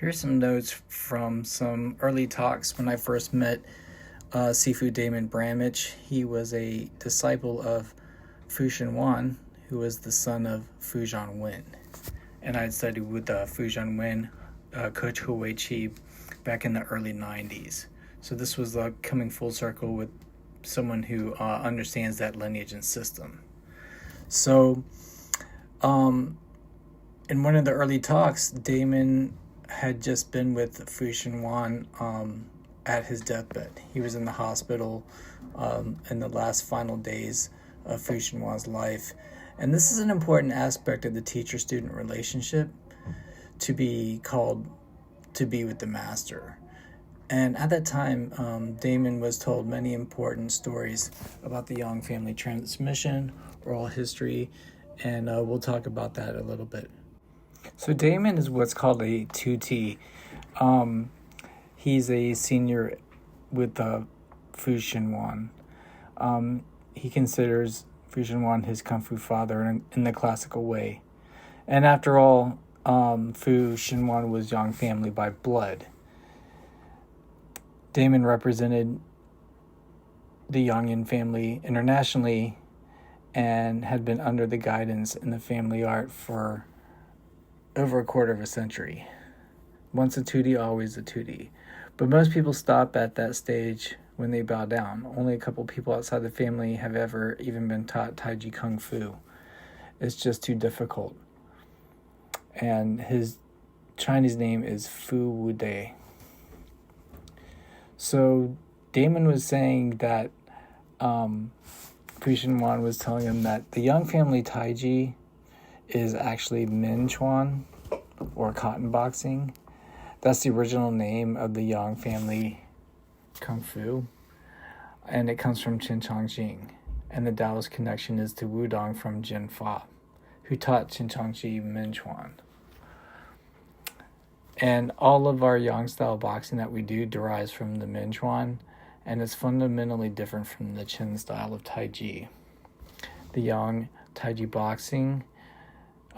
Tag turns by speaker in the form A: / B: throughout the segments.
A: Here's some notes from some early talks when I first met Sifu Damon Bramich. He was a disciple of Fu Shenwan, who was the son of Fu Zhongwen. And I had studied with Fu Zhongwen, Coach Hu Wei-Chi, back in the early 90s. So this was coming full circle with someone who understands that lineage and system. So in one of the early talks, Damon had just been with Fu Shenwan at his deathbed. He was in the hospital in the last final days of Fu Shenwan's life. And this is an important aspect of the teacher-student relationship, to be called to be with the master. And at that time, Damon was told many important stories about the Yang family transmission, oral history, and we'll talk about that a little bit. So Damon is what's called a 2T. He's a senior with Fu Shenwan. He considers Fu Shenwan his Kung Fu father in the classical way. And after all, Fu Shenwan was Yang family by blood. Damon represented the Yongnian family internationally and had been under the guidance in the family art for over a quarter of a century. Once a 2D, always a 2D. But most people stop at that stage when they bow down. Only a couple people outside the family have ever even been taught Tai Chi Kung Fu. It's just too difficult. And his Chinese name is Fu Wudang. So Damon was saying that Fu Shenwan was telling him that the Yang family Tai Chi is actually Mian Quan, or cotton boxing. That's the original name of the Yang family Kung Fu, and it comes from Changxin. And the Taoist connection is to Wudang from Jianhou, who taught Changxin Mian Quan. And all of our Yang style boxing that we do derives from the Mian Quan, and it's fundamentally different from the Chen style of Tai Chi. The Yang Tai Chi boxing,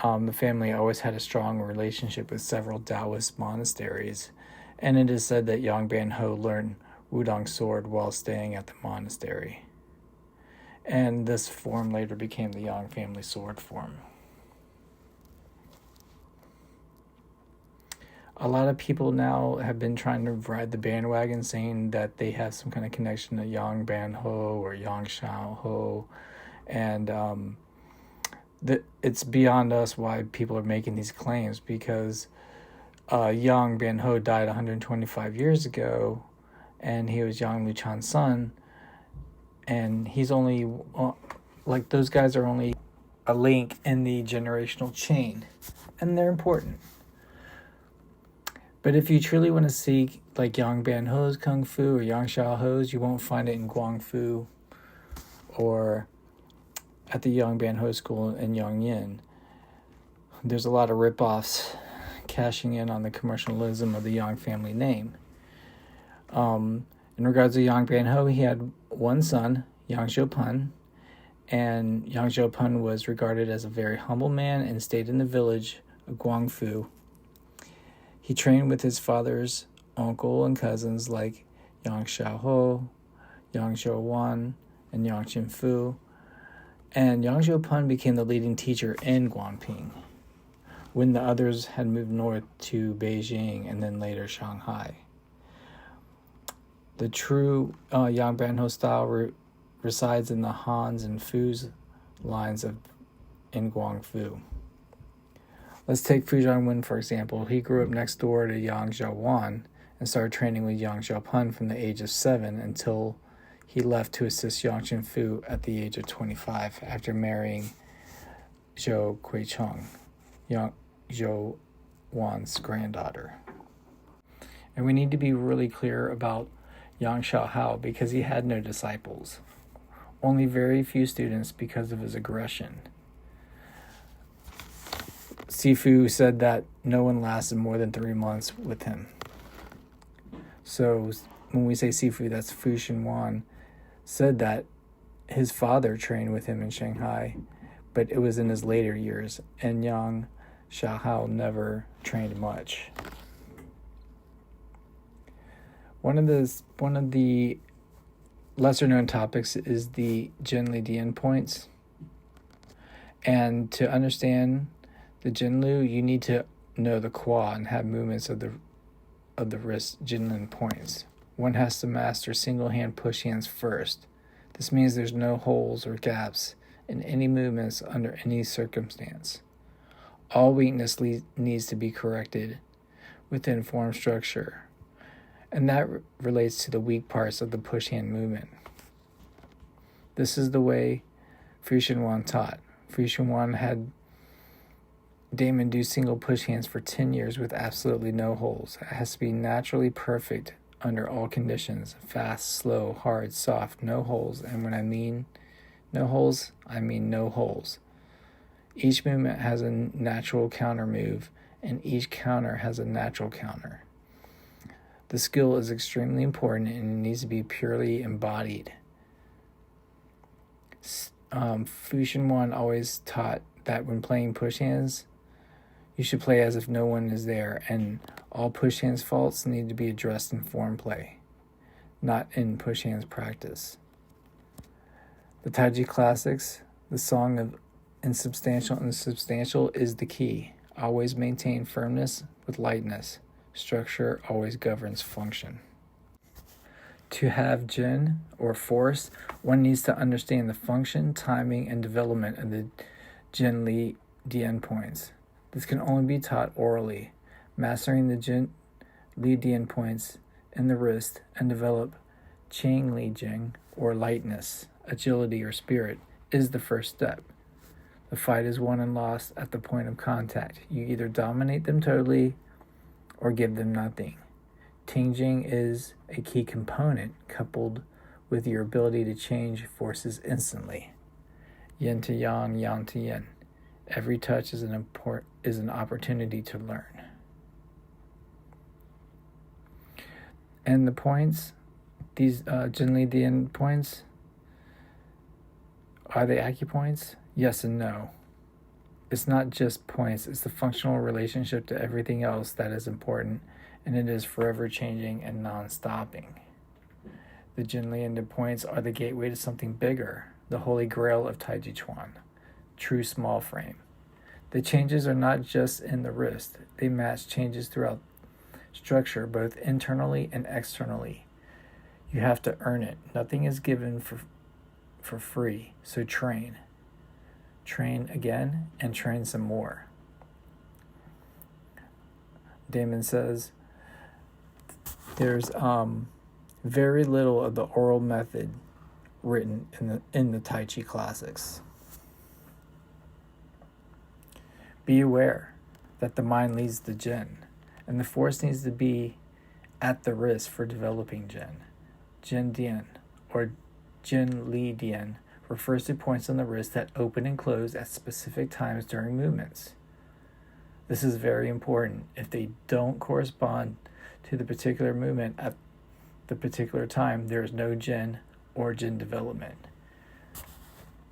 A: the family always had a strong relationship with several Taoist monasteries, and it is said that Yang Banhou learned Wudang sword while staying at the monastery. And this form later became the Yang family sword form. A lot of people now have been trying to ride the bandwagon, saying that they have some kind of connection to Yang Banhou or Yang Shaohou, and it's beyond us why people are making these claims, because Yang Banhou died 125 years ago, and he was Yang LuChan's son, and he's only, those guys are only a link in the generational chain, and they're important. But if you truly want to seek like Yang Banhou's Kung Fu or Yang Xiaohou's, you won't find it in Guangfu or at the Yang Banhou school in Yongnian. There's a lot of rip-offs cashing in on the commercialism of the Yang family name. In regards to Yang Banhou, he had one son, Yang Zhaopeng, and Yang Zhaopeng was regarded as a very humble man and stayed in the village of Guangfu. He trained with his father's uncle and cousins like Yang Shaohou, Yang Zhaoyuan, and Yang Chengfu, and Yang Zhaopeng became the leading teacher in Guangping, when the others had moved north to Beijing and then later Shanghai. The true Yang Banhou style resides in the Han's and Fu's lines in Guangfu. Let's take Fu Zhongwen, for example. He grew up next door to Yang Zhaoyuan and started training with Yang Zhaopeng from the age of 7 until he left to assist Yang Chengfu at the age of 25 after marrying Zhao Guizhen, Yang Zhaoyuan's granddaughter. And we need to be really clear about Yang Shaohou because he had no disciples, only very few students because of his aggression. Sifu said that no one lasted more than 3 months with him. So when we say Sifu, that's Fu Shenwan, said that his father trained with him in Shanghai, but it was in his later years, and Yang Shaohou never trained much. One of the lesser known topics is the Jin Li Dian points. And to understand the Jinlu, you need to know the Qua and have movements of the wrist Jinlin points. One has to master single hand push hands first. This means there's no holes or gaps in any movements under any circumstance. All weakness needs to be corrected within form structure, and that relates to the weak parts of the push hand movement. This is the way Fu Shenwan taught. Fu Shenwan had Damon do single push hands for 10 years with absolutely no holes. It has to be naturally perfect under all conditions. Fast, slow, hard, soft, no holes. And when I mean no holes, I mean no holes. Each movement has a natural counter move, and each counter has a natural counter. The skill is extremely important, and it needs to be purely embodied. Fu Shenwan always taught that when playing push hands, you should play as if no one is there, and all push hands faults need to be addressed in form play, not in push hands practice. The Tai Chi Classics, the song of insubstantial and substantial, is the key. Always maintain firmness with lightness. Structure always governs function. To have Jin, or force, one needs to understand the function, timing, and development of the Jin Li Dian points. This can only be taught orally. Mastering the Jin Li Dian points in the wrist and develop Qing Li Jing, or lightness, agility, or spirit, is the first step. The fight is won and lost at the point of contact. You either dominate them totally or give them nothing. Tingjing is a key component coupled with your ability to change forces instantly. Yin to yang, yang to yin. Every touch is an opportunity to learn. And the points, these Jin Li Dian points, are they acupoints? Yes and no. It's not just points, it's the functional relationship to everything else that is important, and it is forever changing and non-stopping. The Jin Li Dian points are the gateway to something bigger, the holy grail of Tai Chi Chuan, true small frame. The changes are not just in the wrist, they match changes throughout structure, both internally and externally. You have to earn it. Nothing is given for free, so train. Train again and train some more. Damon says there's very little of the oral method written in the Tai Chi Classics. Be aware that the mind leads the Jin, and the force needs to be at the wrist for developing Jin. Jin Dian, or Jin Li Dian, refers to points on the wrist that open and close at specific times during movements. This is very important. If they don't correspond to the particular movement at the particular time, there is no Jin or Jin development.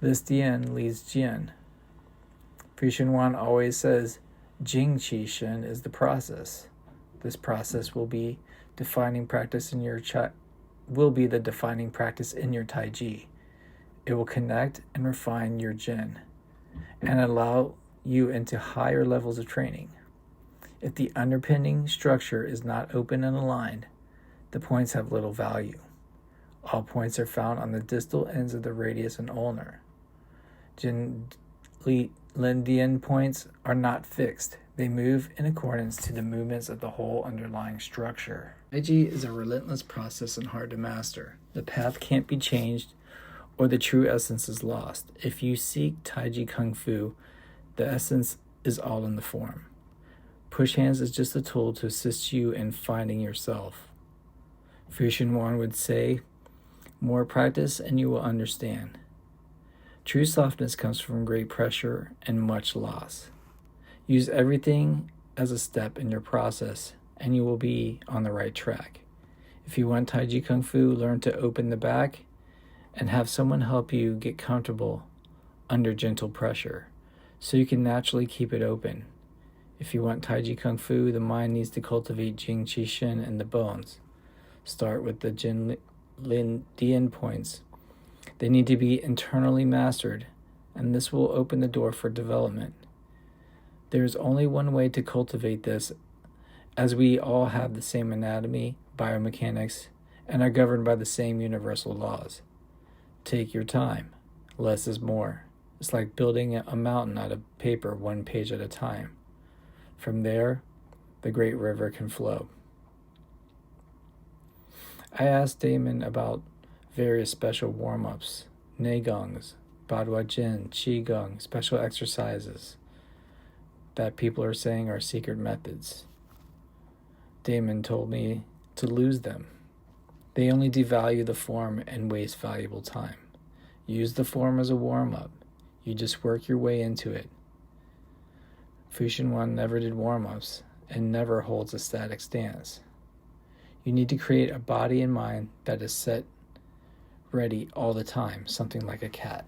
A: This Dian leads Jian. Fu Shenwan always says Jing Qi Shen is the process. This process will be the defining practice in your Tai Chi. It will connect and refine your Jin and allow you into higher levels of training. If the underpinning structure is not open and aligned, the points have little value. All points are found on the distal ends of the radius and ulnar. Jin Li Dian points are not fixed. They move in accordance to the movements of the whole underlying structure. Tai Chi is a relentless process and hard to master. The path can't be changed or the true essence is lost. If you seek Tai Chi Kung Fu, the essence is all in the form. Push hands is just a tool to assist you in finding yourself. Fu Shenwan would say, more practice and you will understand. True softness comes from great pressure and much loss. Use everything as a step in your process and you will be on the right track. If you want Tai Chi Kung Fu, learn to open the back and have someone help you get comfortable under gentle pressure so you can naturally keep it open. If you want Tai Chi Kung Fu, the mind needs to cultivate Jing Qi Shen in the bones start with the Jin Lin Dian points. They need to be internally mastered, and this will open the door for development. There is only one way to cultivate this, as we all have the same anatomy, biomechanics, and are governed by the same universal laws. Take your time. Less is more. It's like building a mountain out of paper, one page at a time. From there, the great river can flow. I asked Damon about various special warm-ups, Neigongs, Baduajin, Qigong, special exercises that people are saying are secret methods. Damon told me to lose them. They only devalue the form and waste valuable time. Use the form as a warm-up. You just work your way into it. Fuxian never did warm-ups and never holds a static stance. You need to create a body and mind that is set ready all the time, something like a cat.